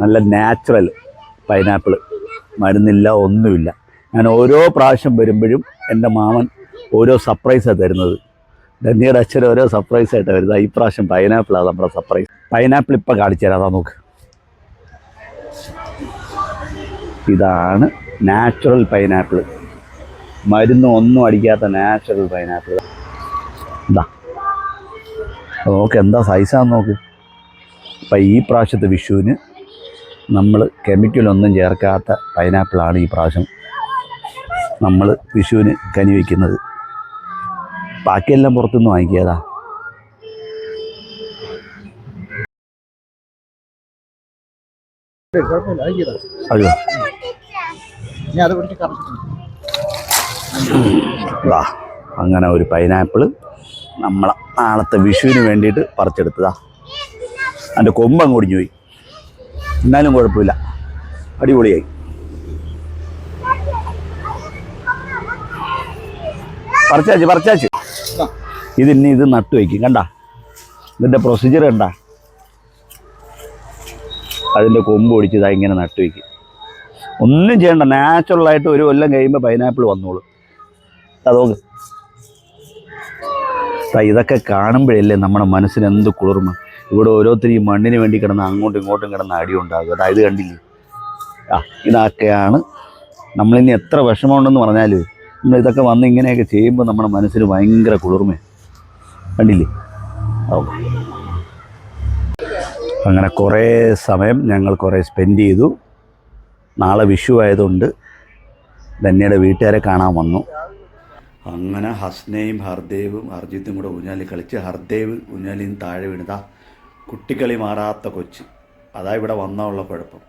നല്ല natural pineapple, മരുന്നില്ല, ഒന്നുമില്ല. ഞാൻ ഓരോ പ്രാവശ്യം വരുമ്പോഴും എൻ്റെ മാമൻ ഓരോ സർപ്രൈസാണ് തരുന്നത്. ധന്യയുടെ അച്ഛൻ ഓരോ സർപ്രൈസായിട്ടാണ് വരുന്നത്. ഈ പ്രാവശ്യം പൈനാപ്പിളാണ് നമ്മുടെ സർപ്രൈസ്. പൈനാപ്പിൾ ഇപ്പം കാണിച്ചു തരാം, അതാ നോക്ക്. ഇതാണ് നാച്ചുറൽ പൈനാപ്പിൾ, മരുന്നും ഒന്നും അടിക്കാത്ത നാച്ചുറൽ പൈനാപ്പിൾ. ഇതാ നോക്ക്, എന്താ സൈസാന്ന് നോക്ക്. അപ്പം ഈ പ്രാവശ്യത്തെ വിഷുവിന് നമ്മൾ കെമിക്കലൊന്നും ചേർക്കാത്ത പൈനാപ്പിളാണ് ഈ പ്രാവശ്യം നമ്മൾ വിഷുവിന് കനി വയ്ക്കുന്നത്. ബാക്കിയെല്ലാം പുറത്തുനിന്ന് വാങ്ങിക്കാതാ. അയ്യോ അങ്ങനെ ഒരു പൈനാപ്പിൾ നമ്മളെ നാളത്തെ വിഷുവിന് വേണ്ടിയിട്ട് പറിച്ചെടുത്തതാ. അതിൻ്റെ കൊമ്പങ്ങ് ഒടിഞ്ഞു പോയി, എന്നാലും കുഴപ്പമില്ല, അടിപൊളിയായി. പറിച്ചാച്ച് ഇതിനി ഇത് നട്ടു വയ്ക്കും. കണ്ട ഇതിൻ്റെ പ്രൊസീജിയർ കണ്ട, അതിൻ്റെ കൊമ്പ് ഒടിച്ചതാ ഇങ്ങനെ നട്ടു വയ്ക്കും. ഒന്നും ചെയ്യണ്ട, നാച്ചുറലായിട്ട് ഒരു കൊല്ലം കഴിയുമ്പോൾ പൈനാപ്പിൾ വന്നോളൂ. അതോക്ക് ഇതൊക്കെ കാണുമ്പോഴല്ലേ നമ്മുടെ മനസ്സിന് എന്ത് കുളിർമ. ഇവിടെ ഓരോരുത്തരും ഈ മണ്ണിന് വേണ്ടി കിടന്ന് അങ്ങോട്ടും ഇങ്ങോട്ടും കിടന്ന് അടിയുണ്ടാകും. അതായത് കണ്ടില്ലേ, ഇതൊക്കെയാണ് നമ്മളിനി എത്ര വിഷമമുണ്ടെന്ന് പറഞ്ഞാൽ നമ്മളിതൊക്കെ വന്ന് ഇങ്ങനെയൊക്കെ ചെയ്യുമ്പോൾ നമ്മുടെ മനസ്സിന് ഭയങ്കര കുളിർമയാണ്. കണ്ടില്ലേ? അങ്ങനെ കുറേ സമയം ഞങ്ങൾ കുറേ സ്പെൻഡ് ചെയ്തു. നാളെ വിഷു ആയതുകൊണ്ട് ധന്യയുടെ വീട്ടുകാരെ കാണാൻ വന്നു. അങ്ങനെ ഹസ്നയും ഹർദേവും അർജിത്തും കൂടെ ഊഞ്ഞാലി കളിച്ച് ഹർദേവ് ഊഞ്ഞാലിൽ നിന്ന് താഴെ വീണതാ. കുട്ടിക്കളി മാറാത്ത കൊച്ച്, അതാ ഇവിടെ വന്നുള്ള കുഴപ്പം.